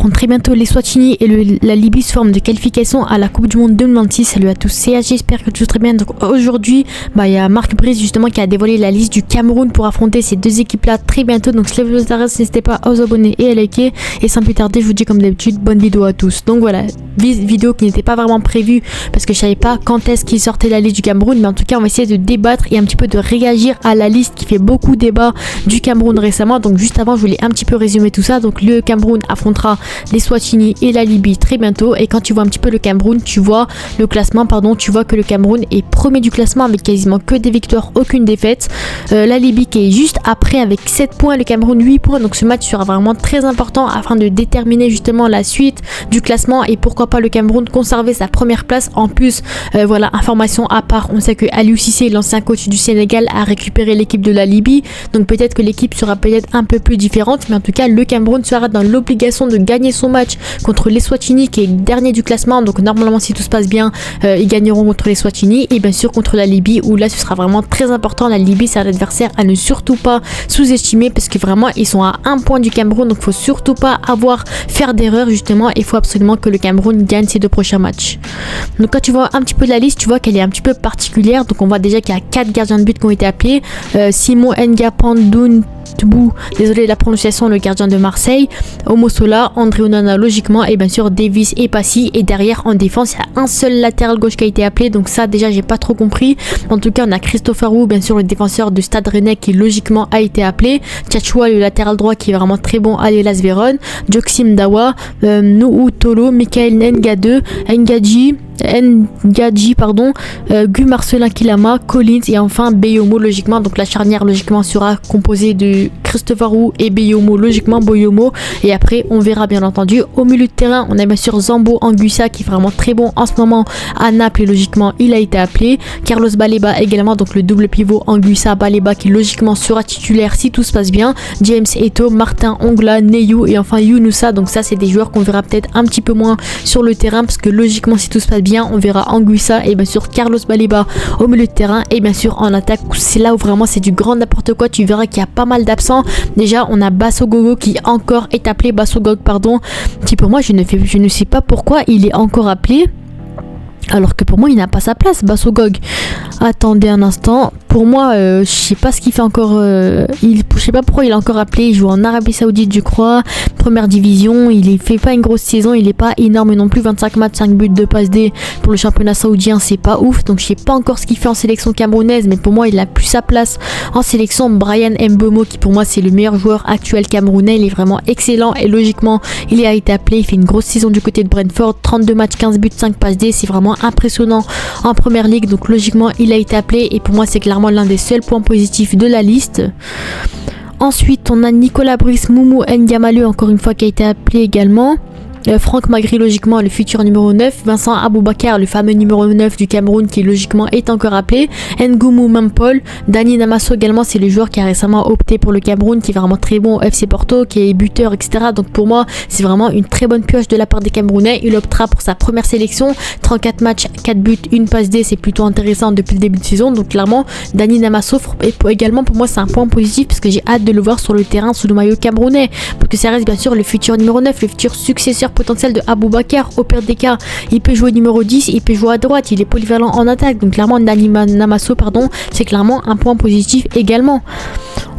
affronte très bientôt les Eswatini et la Libye sous forme de qualification à la Coupe du Monde 2026. Salut à tous, c'est AG, j'espère que tout va très bien. Donc aujourd'hui, il y a Marc Brice justement qui a dévoilé la liste du Cameroun pour affronter ces deux équipes-là très bientôt. Donc si vous intéresse, n'hésitez pas à vous abonner et à liker. Et sans plus tarder, je vous dis comme d'habitude, bonne vidéo à tous. Donc voilà, vidéo qui n'était pas vraiment prévue parce que je savais pas quand est-ce qu'il sortait la liste du Cameroun. Mais en tout cas, on va essayer de débattre et un petit peu de réagir à la liste qui fait beaucoup débat du Cameroun récemment. Donc juste avant, je voulais un petit peu résumer tout ça. Donc le Cameroun affrontera les Eswatini et la Libye très bientôt. Et quand tu vois un petit peu le Cameroun, tu vois le classement, tu vois que le Cameroun est premier du classement avec quasiment que des victoires, aucune défaite. La Libye qui est juste après avec 7 points, le Cameroun 8 points. Donc ce match sera vraiment très important afin de déterminer justement la suite du classement et pourquoi pas le Cameroun conserver sa première place. En plus, voilà, information à part, on sait que Aliou Cissé, l'ancien coach du Sénégal, a récupéré l'équipe de la Libye. Donc peut-être que l'équipe sera peut-être un peu plus différente, mais en tout cas le Cameroun sera dans l'obligation de gagner son match contre les Eswatini qui est dernier du classement. Donc normalement si tout se passe bien, ils gagneront contre les Eswatini et bien sûr contre la Libye où là ce sera vraiment très important. La Libye c'est un adversaire à ne surtout pas sous-estimer parce que vraiment ils sont à un point du Cameroun, donc faut surtout pas faire d'erreur justement. Il faut absolument que le Cameroun gagne ses deux prochains matchs. Donc quand tu vois un petit peu de la liste, tu vois qu'elle est un petit peu particulière. Donc on voit déjà qu'il y a 4 gardiens de but qui ont été appelés. Simon Ngapandoun, désolé de la prononciation, le gardien de Marseille, Omosola, André Onana logiquement et bien sûr Davis et Passy. Et derrière en défense il y a un seul latéral gauche qui a été appelé, donc ça déjà j'ai pas trop compris. En tout cas on a Christopher Wu, bien sûr le défenseur de Stade Rennais qui logiquement a été appelé, Tchatchoua le latéral droit qui est vraiment très bon à l'Hellas Vérone, Joxim Dawa, Nouhou Tolo, Michael Ngadji, Gu Marcelin Kilama, Collins et enfin Beyomo logiquement. Donc la charnière logiquement sera composée de Christopher Wu et Beyomo logiquement, Boyomo, et après on verra bien entendu. Au milieu de terrain on a bien sûr Zambo Anguissa qui est vraiment très bon en ce moment à Naples et logiquement il a été appelé. Carlos Baleba également, donc le double pivot Anguissa Baleba qui logiquement sera titulaire si tout se passe bien. James Eto'o, Martin Ongla, Neyou et enfin Younoussa. Donc ça c'est des joueurs qu'on verra peut-être un petit peu moins sur le terrain parce que logiquement si tout se passe bien on verra Anguissa et bien sûr Carlos Baleba au milieu de terrain. Et bien sûr en attaque c'est là où vraiment c'est du grand n'importe quoi. Tu verras qu'il y a pas mal d'absents. Déjà on a Bassogogo qui encore est appelé, Bassogog pardon, qui pour moi je ne sais pas pourquoi il est encore appelé alors que pour moi il n'a pas sa place, Bassogog. Attendez un instant, pour moi je sais pas ce qu'il fait encore, je sais pas pourquoi il est encore appelé. Il joue en Arabie Saoudite je crois, première division, il fait pas une grosse saison, il est pas énorme non plus, 25 matchs, 5 buts, 2 passes D pour le championnat saoudien, c'est pas ouf. Donc je sais pas encore ce qu'il fait en sélection camerounaise, mais pour moi il a plus sa place en sélection. Brian Mbomo qui pour moi c'est le meilleur joueur actuel camerounais, il est vraiment excellent et logiquement il a été appelé. Il fait une grosse saison du côté de Brentford, 32 matchs, 15 buts, 5 passes D, c'est vraiment impressionnant en première ligue, donc logiquement il a été appelé et pour moi c'est clairement l'un des seuls points positifs de la liste. Ensuite on a Nicolas Brice, Moumou Ndiamalu encore une fois qui a été appelé également. Franck Magri logiquement le futur numéro 9, Vincent Aboubakar le fameux numéro 9 du Cameroun qui logiquement est encore appelé, Ngoumou Mampol, Dani Namasso également c'est le joueur qui a récemment opté pour le Cameroun qui est vraiment très bon au FC Porto, qui est buteur etc. Donc pour moi c'est vraiment une très bonne pioche de la part des Camerounais. Il optera pour sa première sélection, 34 matchs, 4 buts, 1 passe D, c'est plutôt intéressant depuis le début de saison. Donc clairement Dani Namasso également pour moi c'est un point positif parce que j'ai hâte de le voir sur le terrain sous le maillot camerounais parce que ça reste bien sûr le futur numéro 9, le futur successeur potentiel de Aboubakar. Au pire des cas il peut jouer numéro 10, il peut jouer à droite, il est polyvalent en attaque, donc clairement Dani Namasso c'est clairement un point positif également.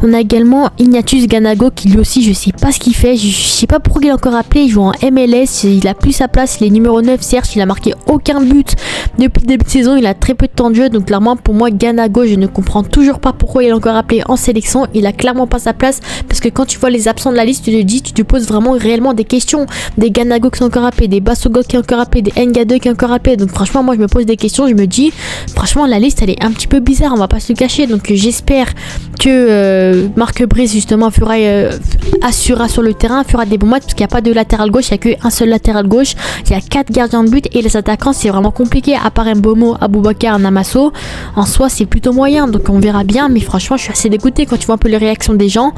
On a également Ignatius Ganago qui lui aussi je sais pas ce qu'il fait, je sais pas pourquoi il est encore appelé, il joue en MLS, il a plus sa place, il est numéro 9 certes, il a marqué aucun but depuis le début de saison, il a très peu de temps de jeu, donc clairement pour moi Ganago je ne comprends toujours pas pourquoi il est encore appelé en sélection. Il a clairement pas sa place parce que quand tu vois les absents de la liste tu te poses vraiment réellement des questions, des Ganago qui sont encore appelés, des Bassogog qui sont encore appelés, des Ngade qui sont encore appelés, donc franchement moi je me pose des questions, je me dis franchement la liste elle est un petit peu bizarre, on va pas se le cacher. Donc j'espère que Marc Brice justement assurera sur le terrain, fera des bons matchs parce qu'il n'y a pas de latéral gauche, il n'y a qu'un seul latéral gauche, il y a 4 gardiens de but et les attaquants c'est vraiment compliqué à part Mbomo, Aboubakar, Namasso en soi c'est plutôt moyen, donc on verra bien. Mais franchement je suis assez dégoûtée quand tu vois un peu les réactions des gens.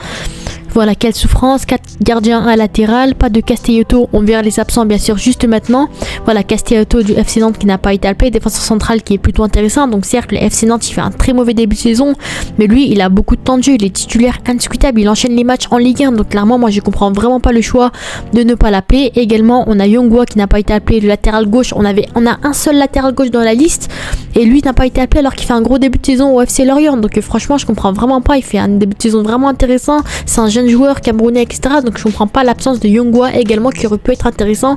Voilà, quelle souffrance. 4 gardiens à latéral, pas de Castellotto, on verra les absents bien sûr juste maintenant. Voilà, Castellotto du FC Nantes qui n'a pas été appelé, défenseur central qui est plutôt intéressant. Donc certes, le FC Nantes il fait un très mauvais début de saison, mais lui il a beaucoup de temps de jeu, il est titulaire indiscutable, il enchaîne les matchs en Ligue 1. Donc clairement moi je comprends vraiment pas le choix de ne pas l'appeler. Également on a Yongwa qui n'a pas été appelé, le latéral gauche, on a un seul latéral gauche dans la liste et lui n'a pas été appelé alors qu'il fait un gros début de saison au FC Lorient. Donc franchement je comprends vraiment pas, il fait un début de saison vraiment intéressant, c'est un jeune joueur camerounais etc. Donc je comprends pas l'absence de Yongwa également qui aurait pu être intéressant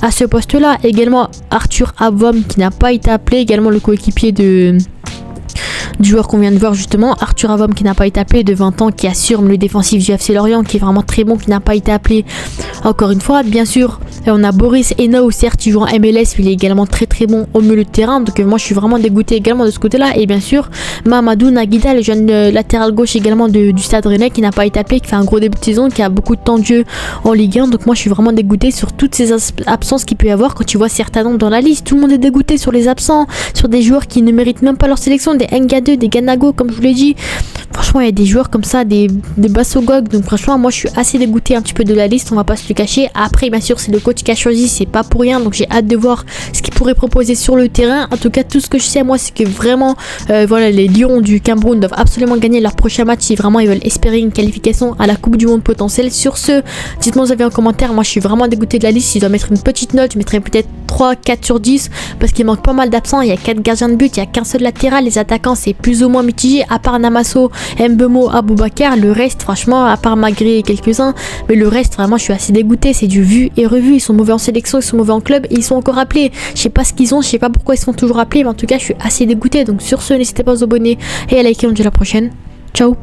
à ce poste là. Également Arthur Avom qui n'a pas été appelé, également le coéquipier du joueur qu'on vient de voir justement, Arthur Avom qui n'a pas été appelé, de 20 ans, qui assure le défensif du FC Lorient, qui est vraiment très bon, qui n'a pas été appelé encore une fois. Bien sûr on a Boris Henao, certes il joue en MLS, il est également très très bon au milieu de terrain, donc moi je suis vraiment dégoûté également de ce côté là. Et bien sûr Mamadou Naguida, le jeune latéral gauche également du Stade Rennais, qui n'a pas été appelé, qui fait un gros début de saison, qui a beaucoup de temps de jeu en Ligue 1. Donc moi je suis vraiment dégoûté sur toutes ces absences qu'il peut y avoir. Quand tu vois certains noms dans la liste, tout le monde est dégoûté sur les absents, sur des joueurs qui ne méritent même pas leur sélection, des Nga2, des Ganago comme je vous l'ai dit. Franchement il y a des joueurs comme ça, des Bassogog. Donc franchement moi je suis assez dégoûté un petit peu de la liste, on va pas se le cacher. Après bien sûr c'est le coach qui a choisi, c'est pas pour rien, donc j'ai hâte de voir ce qu'il pourrait proposer sur le terrain. En tout cas tout ce que je sais moi c'est que vraiment voilà, les Lions du Cameroun doivent absolument gagner leur prochain match si vraiment ils veulent espérer une qualification à la Coupe du Monde potentielle. Sur ce, dites-moi vos avis en commentaire. Moi je suis vraiment dégoûté de la liste, si je dois mettre une petite note je mettrais peut-être 3-4 sur 10 parce qu'il manque pas mal d'absents. Il y a 4 gardiens de but, il y a qu'un seul latéral, les attaquants c'est plus ou moins mitigé à part Namasso, Mbemo, Aboubakar. Le reste franchement à part Magré et quelques-uns, mais le reste vraiment je suis assez dégoûté, c'est du vu et revu. Ils sont mauvais en sélection, ils sont mauvais en club et ils sont encore appelés. Je sais pas ce qu'ils ont, je sais pas pourquoi ils sont toujours appelés, mais en tout cas je suis assez dégoûté. Donc sur ce, n'hésitez pas à vous abonner et à liker. On se dit à la prochaine. Ciao.